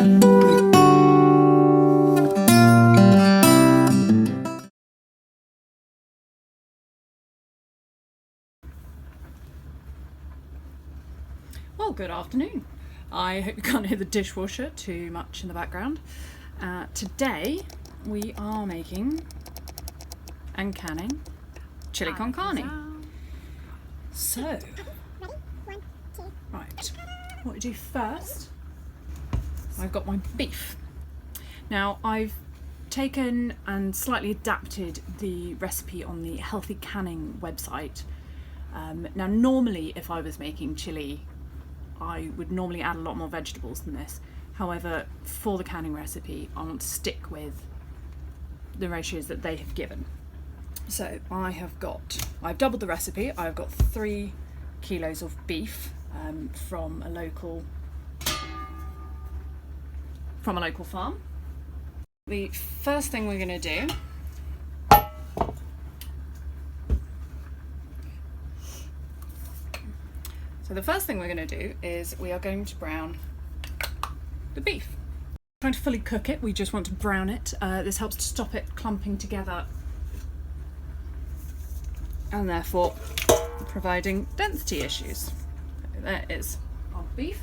Well, good afternoon. I hope you can't hear the dishwasher too much in the background. Today we are making and canning chili con carne. So, right, what we do first, I've got my beef. Now I've taken and slightly adapted the recipe on the Healthy Canning website. Now normally if I was making chili, I would normally add a lot more vegetables than this. However, for the canning recipe, I want to stick with the ratios that they have given. So I've doubled the recipe. I've got 3 kilos of beef from a local farm. The first thing we're going to do is we are going to brown the beef. Trying to fully cook it, we just want to brown it. This helps to stop it clumping together and therefore providing density issues. So there is our beef.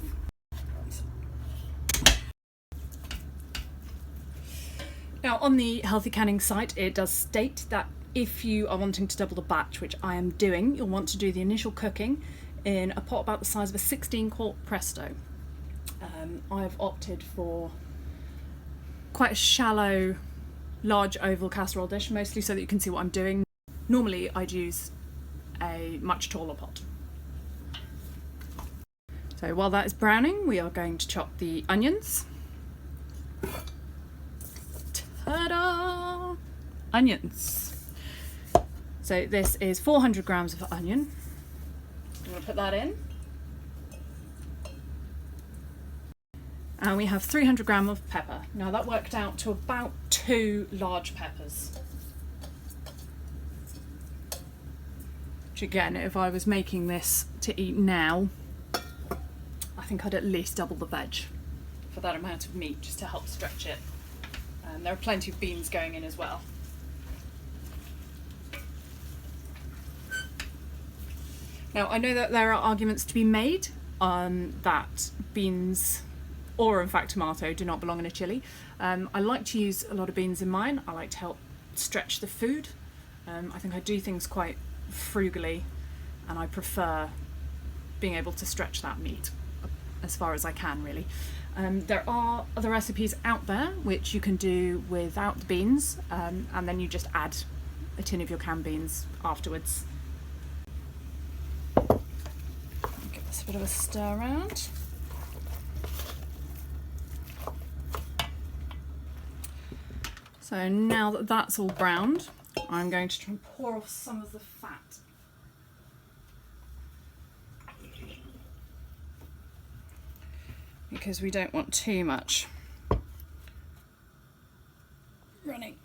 Now on the Healthy Canning site it does state that if you are wanting to double the batch, which I am doing, you'll want to do the initial cooking in a pot about the size of a 16-quart Presto. I've opted for quite a shallow, large oval casserole dish, mostly so that you can see what I'm doing. Normally I'd use a much taller pot. So while that is browning, we are going to chop the onions. Ta-da! Onions. So this is 400 grams of onion. I'm going to put that in. And we have 300 grams of pepper. Now that worked out to about 2 large peppers. Which again, if I was making this to eat now, I think I'd at least double the veg for that amount of meat, just to help stretch it. And there are plenty of beans going in as well. Now I know that there are arguments to be made that beans, or in fact tomato, do not belong in a chilli. I like to use a lot of beans in mine. I like to help stretch the food. I think I do things quite frugally and I prefer being able to stretch that meat as far as I can, really. There are other recipes out there which you can do without the beans, and then you just add a tin of your canned beans afterwards. Give this a bit of a stir around. So now that that's all browned, I'm going to try and pour off some of the fat. Because we don't want too much running.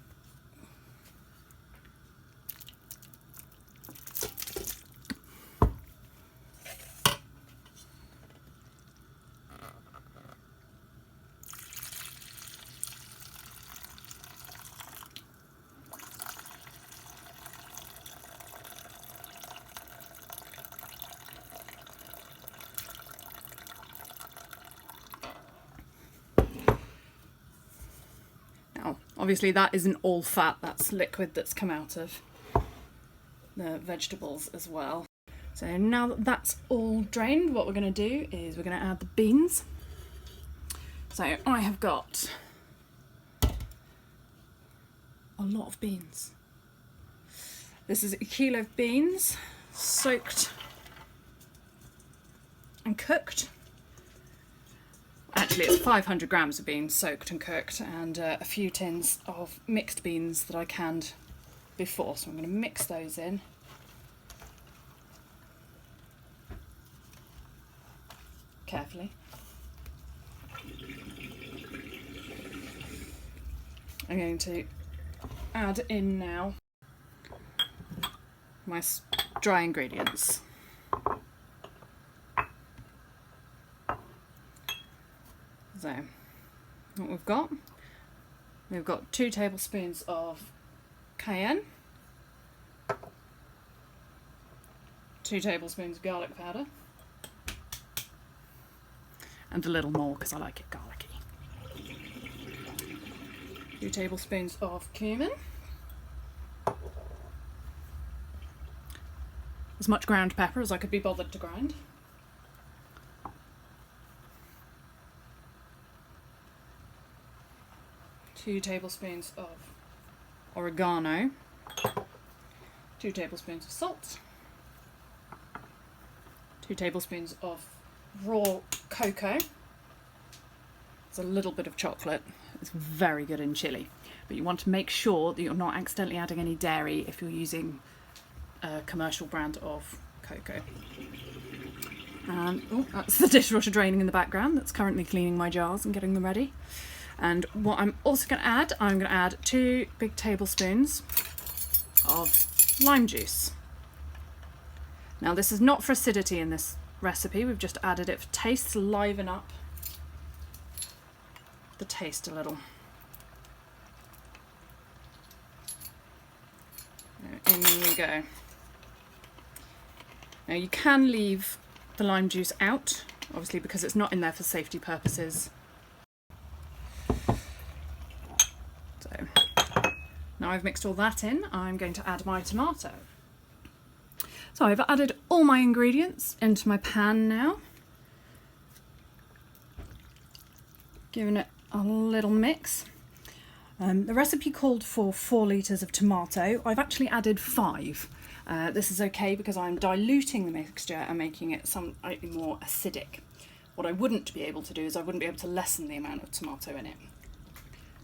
Obviously that isn't all fat, that's liquid that's come out of the vegetables as well. So now that that's all drained, what we're going to do is we're going to add the beans. So I have got a lot of beans. This is a kilo of beans, soaked and cooked. Actually, it's 500 grams of beans soaked and cooked, and a few tins of mixed beans that I canned before. So I'm going to mix those in. Carefully. I'm going to add in now my dry ingredients. So what we've got 2 tablespoons of cayenne, 2 tablespoons of garlic powder, and a little more because I like it garlicky. 2 tablespoons of cumin, as much ground pepper as I could be bothered to grind, two tablespoons of oregano, 2 tablespoons of salt, 2 tablespoons of raw cocoa. It's a little bit of chocolate. It's very good in chili, but you want to make sure that you're not accidentally adding any dairy if you're using a commercial brand of cocoa. And that's the dishwasher draining in the background. That's currently cleaning my jars and getting them ready. And what I'm also going to add, I'm going to add 2 big tablespoons of lime juice. Now this is not for acidity in this recipe, we've just added it for taste to liven up the taste a little. In we go. Now you can leave the lime juice out, obviously because it's not in there for safety purposes. So now I've mixed all that in, I'm going to add my tomato. So I've added all my ingredients into my pan now, giving it a little mix. The recipe called for 4 litres of tomato. I've actually added 5. This is okay because I'm diluting the mixture and making it slightly more acidic. What I wouldn't be able to do is I wouldn't be able to lessen the amount of tomato in it.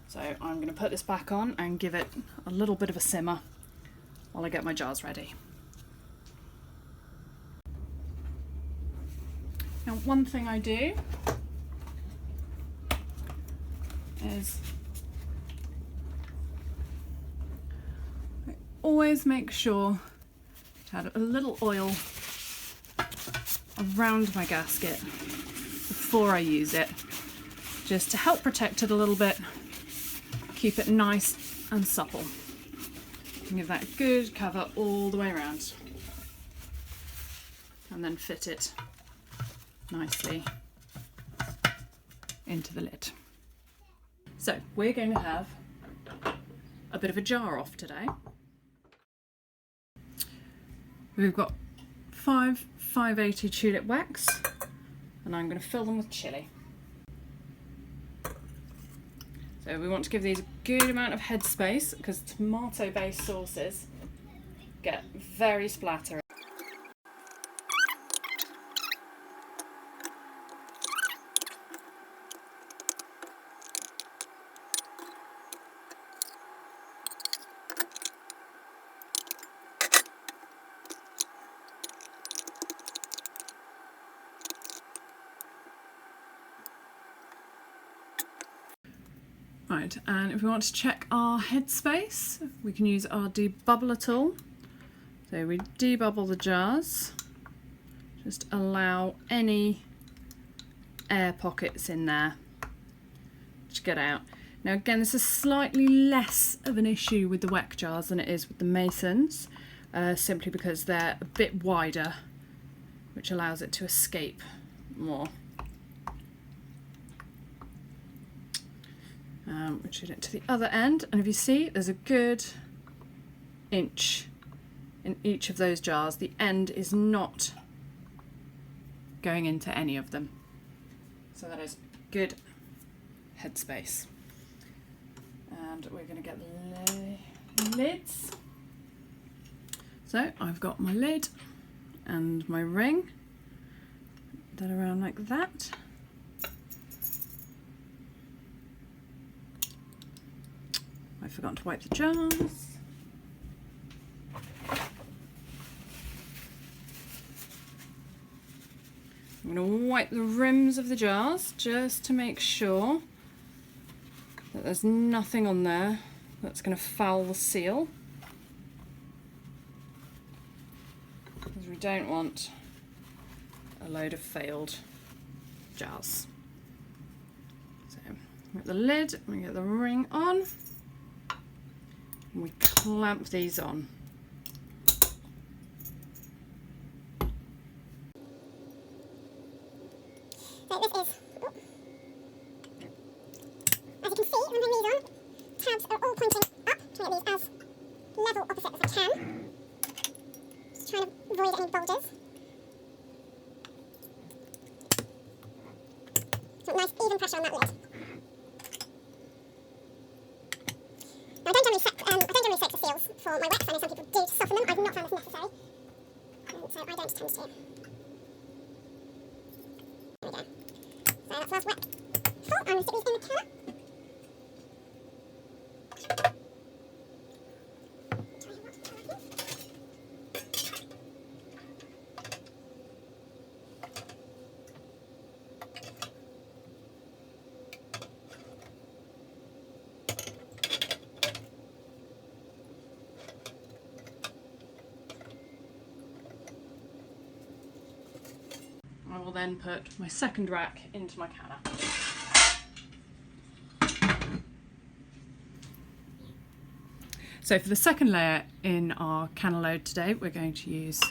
So I'm going to put this back on and give it a little bit of a simmer while I get my jars ready. Now one thing I do is I always make sure to add a little oil around my gasket before I use it, just to help protect it a little bit, keep it nice and supple, and give that a good cover all the way around, and then fit it nicely into the lid. So we're going to have a bit of a jar off today. We've got 5 580 tulip Wecks, and I'm going to fill them with chilli. So we want to give these a good amount of headspace because tomato based sauces get very splattery. Right, and if we want to check our headspace, we can use our debubbler tool. So we debubble the jars, just allow any air pockets in there to get out. Now again, this is slightly less of an issue with the Weck jars than it is with the Masons, simply because they're a bit wider, which allows it to escape more. Which is it to the other end, and if you see, there's a good inch in each of those jars. The end is not going into any of them, so that is good headspace. And we're going to get the lids. So I've got my lid and my ring, put that around like that. I've forgotten to wipe the jars. I'm going to wipe the rims of the jars just to make sure that there's nothing on there that's going to foul the seal, because we don't want a load of failed jars. So Get the lid, we get the ring on, and we clamp these on. So this is, as you can see, when I'm putting these on, tabs are all pointing up, trying to get these as level opposite as I can. Just trying to avoid any bulges. So nice even pressure on that lid. Now I don't generally set the seals for my Weck. I know some people do to soften them. I've not found this necessary. So I don't tend to. There we go. So that's last Weck full. I'm going to stick these in the Kilner. I will then put my second rack into my canner. So for the second layer in our canner load today, we're going to use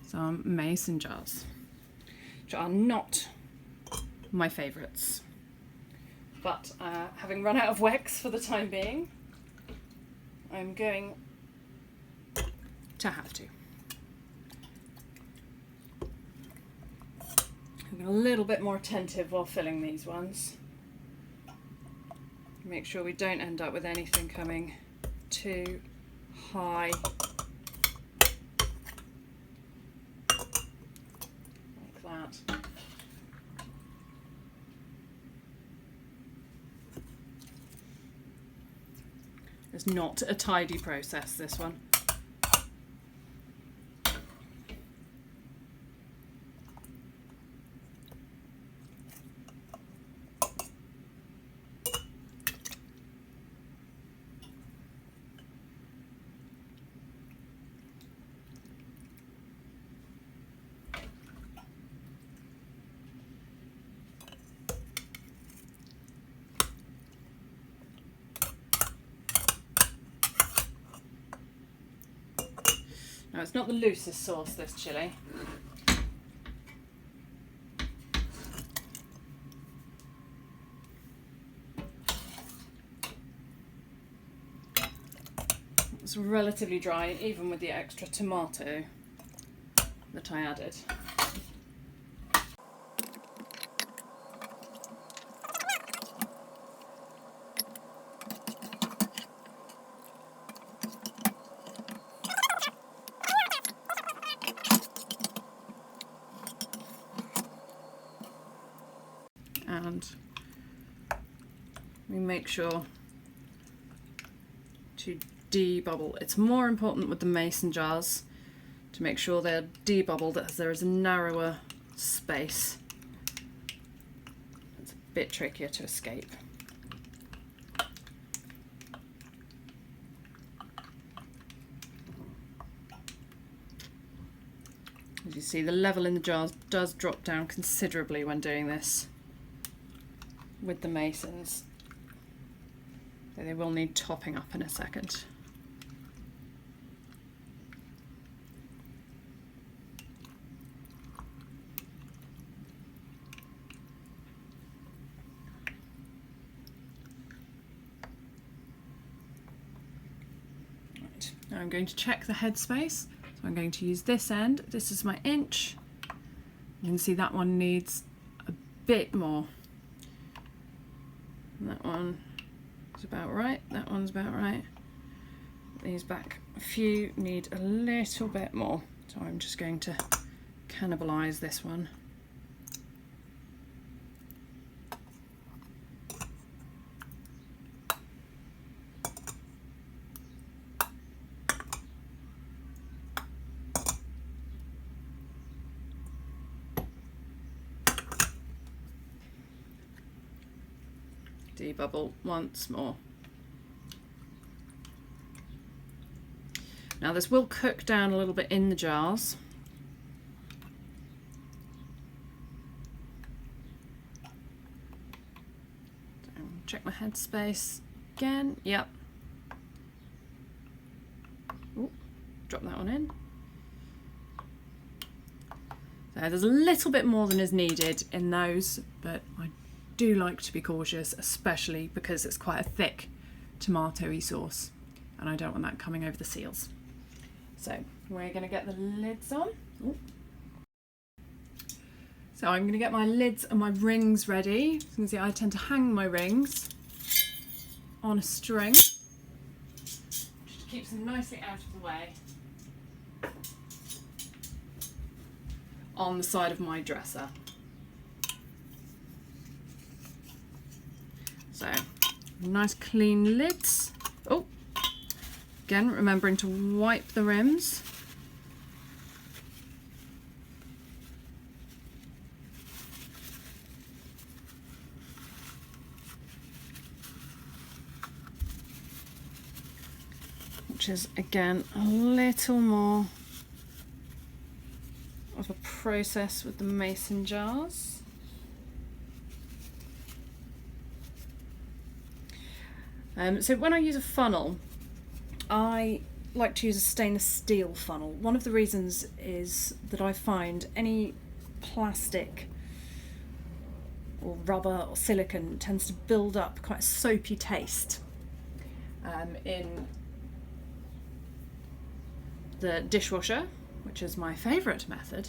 some mason jars, which are not my favourites. But having run out of Wecks for the time being, I'm going to have to. I'm a little bit more attentive while filling these ones. Make sure we don't end up with anything coming too high. Like that. It's not a tidy process, this one. Now it's not the loosest sauce, this chilli. It's relatively dry, even with the extra tomato that I added. And we make sure to debubble. It's more important with the mason jars to make sure they're debubbled as there is a narrower space. It's a bit trickier to escape. As you see, the level in the jars does drop down considerably when doing this with the masons. So they will need topping up in a second. Right. Now I'm going to check the headspace. So I'm going to use this end. This is my inch. You can see that one needs a bit more. And that one is about right, that one's about right. These back a few need a little bit more, so I'm just going to cannibalise this one. Debubble once more. Now this will cook down a little bit in the jars. check my headspace again. Yep. Ooh, drop that one in. So there's a little bit more than is needed in those, but I do like to be cautious, especially because it's quite a thick tomatoey sauce and I don't want that coming over the seals. So we're going to get the lids on. Ooh. So I'm going to get my lids and my rings ready. As you can see, I tend to hang my rings on a string, which keeps them nicely out of the way, on the side of my dresser. So nice clean lids. Oh, again, remembering to wipe the rims. Which is again a little more of a process with the mason jars. So when I use a funnel, I like to use a stainless steel funnel. One of the reasons is that I find any plastic or rubber or silicone tends to build up quite a soapy taste in the dishwasher, which is my favourite method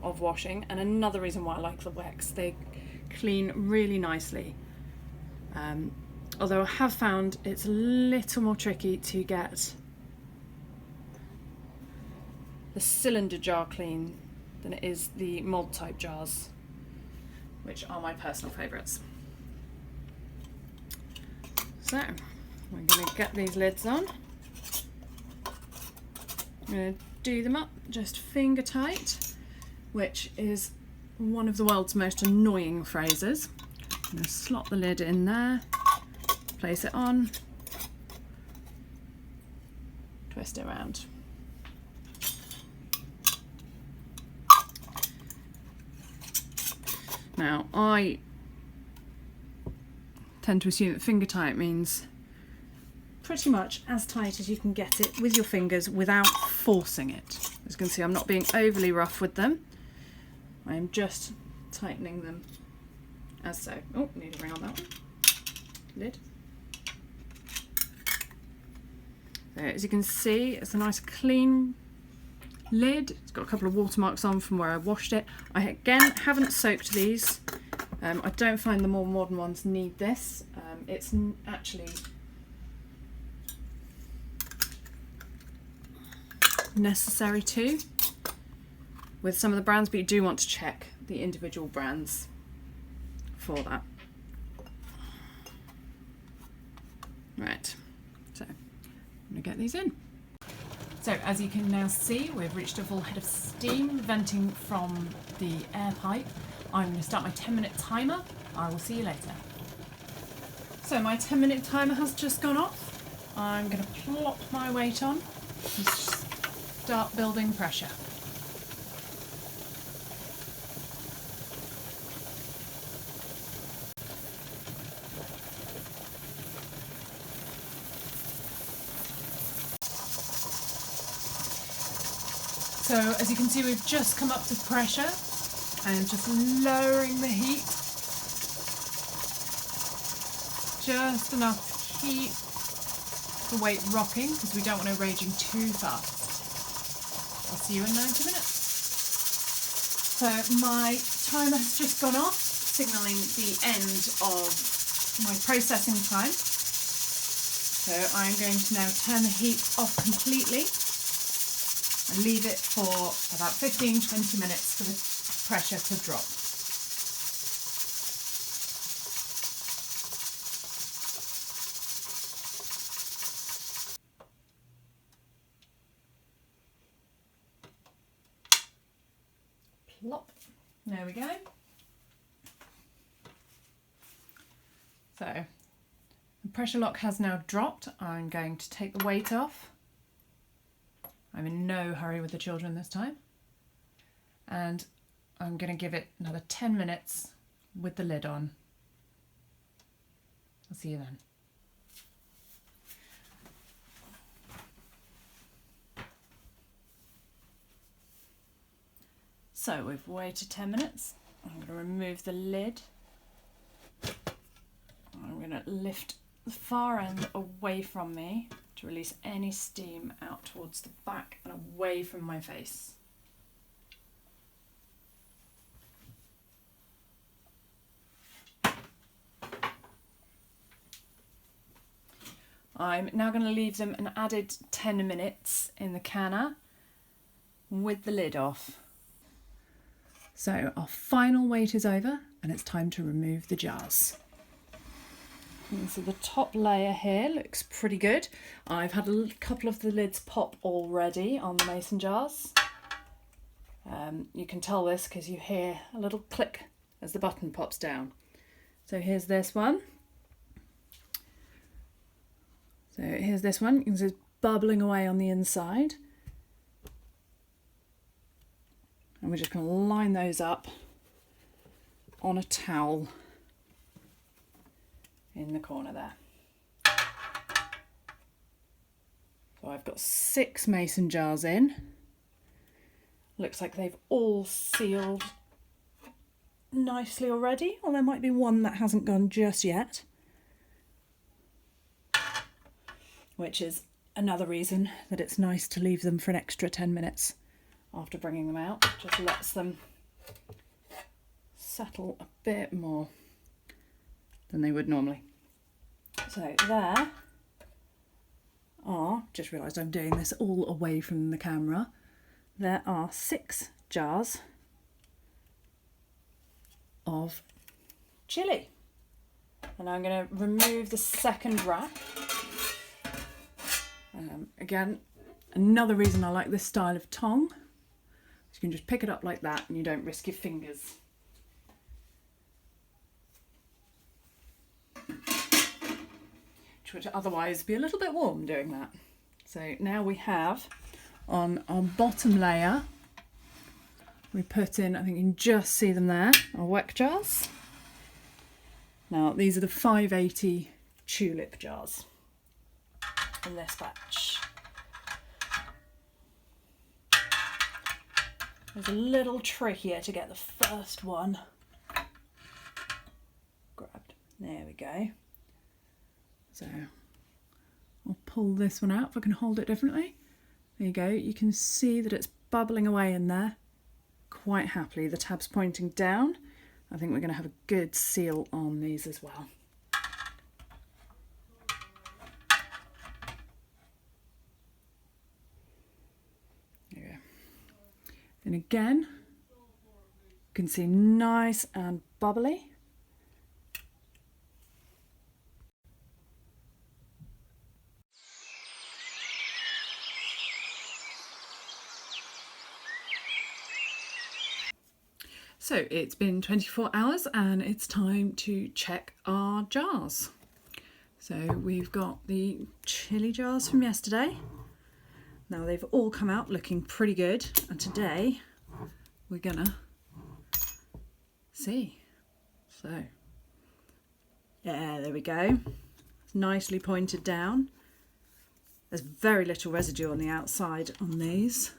of washing, and another reason why I like the Wecks. They clean really nicely. Although I have found it's a little more tricky to get the cylinder jar clean than it is the mould type jars, which are my personal favourites. So we're going to get these lids on. I'm going to do them up just finger tight, which is one of the world's most annoying phrases. I'm going to slot the lid in there, place it on, twist it around. Now, I tend to assume that finger tight means pretty much as tight as you can get it with your fingers without forcing it. As you can see, I'm not being overly rough with them. I am just tightening them as so. Oh, need a ring on that one. Lid. So as you can see, it's a nice clean lid. It's got a couple of watermarks on from where I washed it. I again haven't soaked these. I don't find the more modern ones need this. It's actually necessary too with some of the brands, but you do want to check the individual brands for that. Right, so I'm going to get these in. So as you can now see, we've reached a full head of steam venting from the air pipe. I'm going to start my 10-minute timer. I will see you later. So my 10-minute timer has just gone off. I'm going to plop my weight on and start building pressure. So as you can see, we've just come up to pressure. I am just lowering the heat just enough to keep the weight rocking because we don't want it raging too fast. I'll see you in 90 minutes. So my timer has just gone off, signalling the end of my processing time. So I'm going to now turn the heat off completely and leave it for about 15-20 minutes for the pressure to drop. Plop. There we go. So the pressure lock has now dropped. I'm going to take the weight off. I'm in no hurry with the children this time. And I'm going to give it another 10 minutes with the lid on. I'll see you then. So we've waited 10 minutes. I'm going to remove the lid. I'm going to lift the far end away from me to release any steam out towards the back and away from my face. I'm now going to leave them an added 10 minutes in the canner with the lid off. So our final wait is over and it's time to remove the jars. And so the top layer here looks pretty good. I've had a couple of the lids pop already on the mason jars. You can tell this because you hear a little click as the button pops down. So here's this one. So here's this one. You can see it's bubbling away on the inside. And we're just going to line those up on a towel in the corner there. So I've got 6 mason jars in. Looks like they've all sealed nicely already, or there might be one that hasn't gone just yet, which is another reason that it's nice to leave them for an extra 10 minutes after bringing them out. Just lets them settle a bit more than they would normally. So there are, just realised I'm doing this all away from the camera, there are 6 jars of chilli. And I'm going to remove the second wrap. Again, another reason I like this style of tong is you can just pick it up like that and you don't risk your fingers. Which would otherwise be a little bit warm doing that. So now we have on our bottom layer, we put in, I think you can just see them there, our Weck jars. Now these are the 580 tulip jars in this batch. It's a little trickier to get the first one grabbed. There we go. So I'll pull this one out if I can hold it differently. There you go. You can see that it's bubbling away in there quite happily. The tab's pointing down. I think we're going to have a good seal on these as well. There you go. And again, you can see nice and bubbly. So it's been 24 hours and it's time to check our jars. So we've got the chilli jars from yesterday. Now they've all come out looking pretty good, and today we're gonna see. So yeah, there we go. It's nicely pointed down. There's very little residue on the outside on these,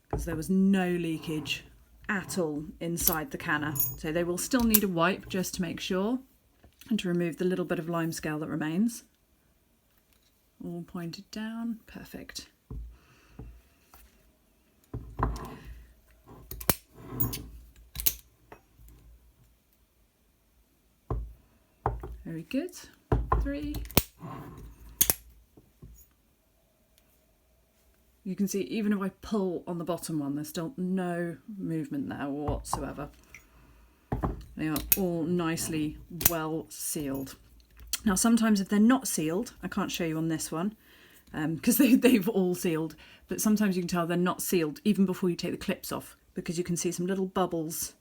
because there was no leakage at all inside the canner. So they will still need a wipe just to make sure and to remove the little bit of lime scale that remains. All pointed down, perfect. Very good. 3. You can see even if I pull on the bottom one, there's still no movement there whatsoever. They are all nicely well sealed. Now sometimes if they're not sealed, I can't show you on this one because they've all sealed, but sometimes you can tell they're not sealed even before you take the clips off, because you can see some little bubbles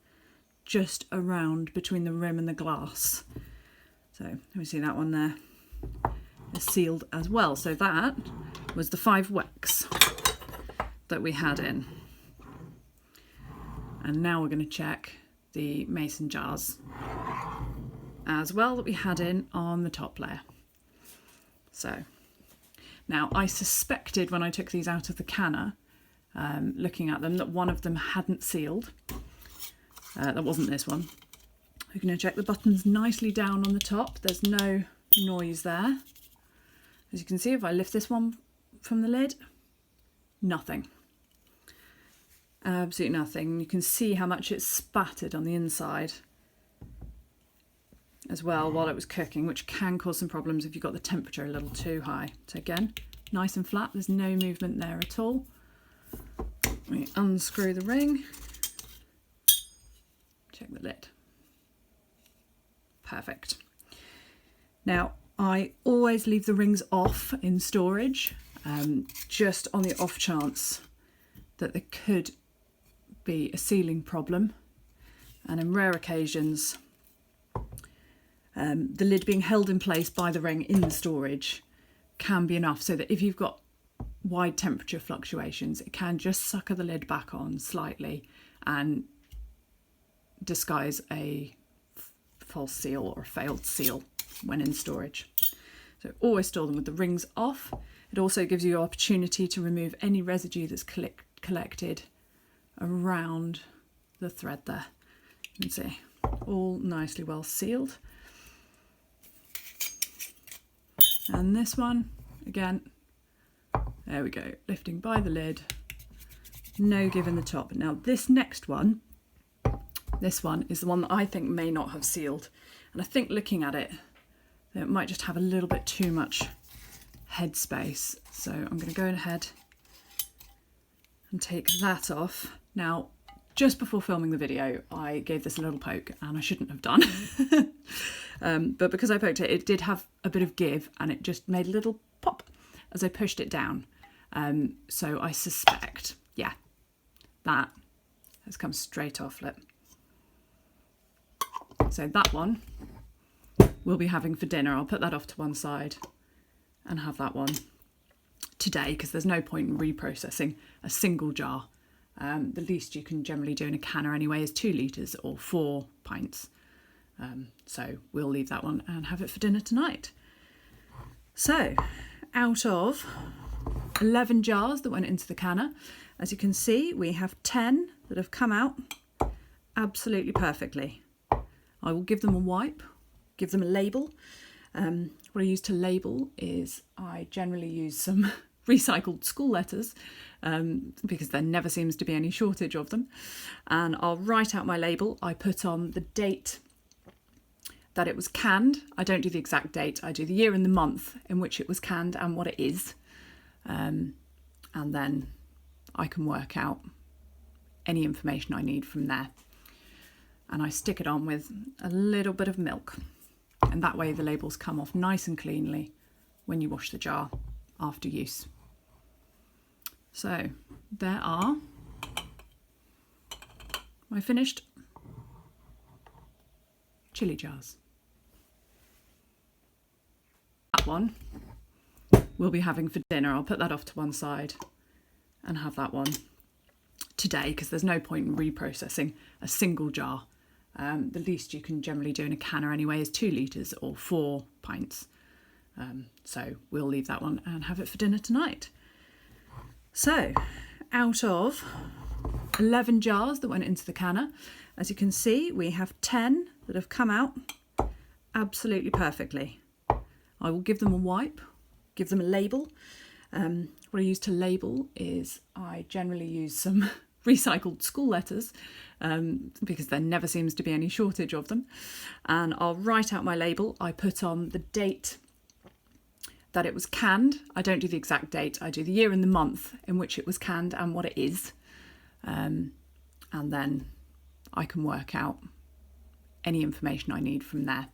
just around between the rim and the glass. So let me see that one there. Is sealed as well. So that was the 5 Wecks that we had in. And now we're going to check the mason jars as well that we had in on the top layer. So now I suspected when I took these out of the canner, looking at them, that one of them hadn't sealed. That wasn't this one. We're going to check the buttons nicely down on the top. There's no noise there. As you can see, if I lift this one from the lid, nothing. Absolutely nothing. You can see how much it's spattered on the inside as well while it was cooking, which can cause some problems if you've got the temperature a little too high. So again, nice and flat, there's no movement there at all. We unscrew the ring, check the lid. Perfect. Now, I always leave the rings off in storage, just on the off chance that there could be a sealing problem. And in rare occasions, the lid being held in place by the ring in the storage can be enough so that if you've got wide temperature fluctuations, it can just sucker the lid back on slightly and disguise a false seal or a failed seal when in storage. So always store them with the rings off. It also gives you the opportunity to remove any residue that's collected around the thread there. You can see all nicely well sealed. And this one, again, there we go, lifting by the lid, no give in the top. Now this next one, this one is the one that I think may not have sealed. And I think looking at it, it might just have a little bit too much head space. So I'm going to go ahead and take that off. Now, just before filming the video, I gave this a little poke, and I shouldn't have done. But because I poked it, it did have a bit of give, and it just made a little pop as I pushed it down. So I suspect, yeah, that has come straight off lip. So that one we'll be having for dinner. I'll put that off to one side and have that one today, because there's no point in reprocessing a single jar. The least you can generally do in a canner anyway is 2 litres or 4 pints. So we'll leave that one and have it for dinner tonight. So out of 11 jars that went into the canner, as you can see, we have 10 that have come out absolutely perfectly. I will give them a wipe, give them a label. What I use to label is I generally use some recycled school letters, because there never seems to be any shortage of them. And I'll write out my label. I put on the date that it was canned. I don't do the exact date. I do the year and the month in which it was canned and what it is. And then I can work out any information I need from there. And I stick it on with a little bit of milk. And that way the labels come off nice and cleanly when you wash the jar after use. So there are my finished chilli jars. That one we'll be having for dinner. I'll put that off to one side and have that one today, because there's no point in reprocessing a single jar. The least you can generally do in a canner anyway is 2 litres or 4 pints. So we'll leave that one and have it for dinner tonight. So out of 11 jars that went into the canner, as you can see, we have 10 that have come out absolutely perfectly. I will give them a wipe, give them a label. What I use to label is I generally use some recycled school letters, because there never seems to be any shortage of them. And I'll write out my label. I put on the date that it was canned. I don't do the exact date. I do the year and the month in which it was canned and what it is. And then I can work out any information I need from there.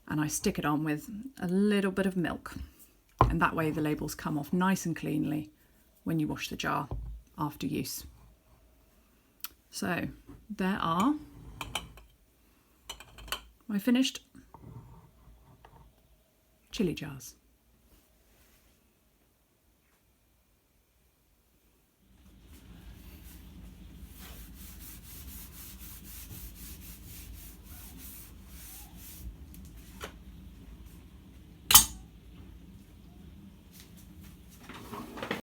And I stick it on with a little bit of milk. And that way the labels come off nice and cleanly when you wash the jar after use. So there are my finished chilli jars.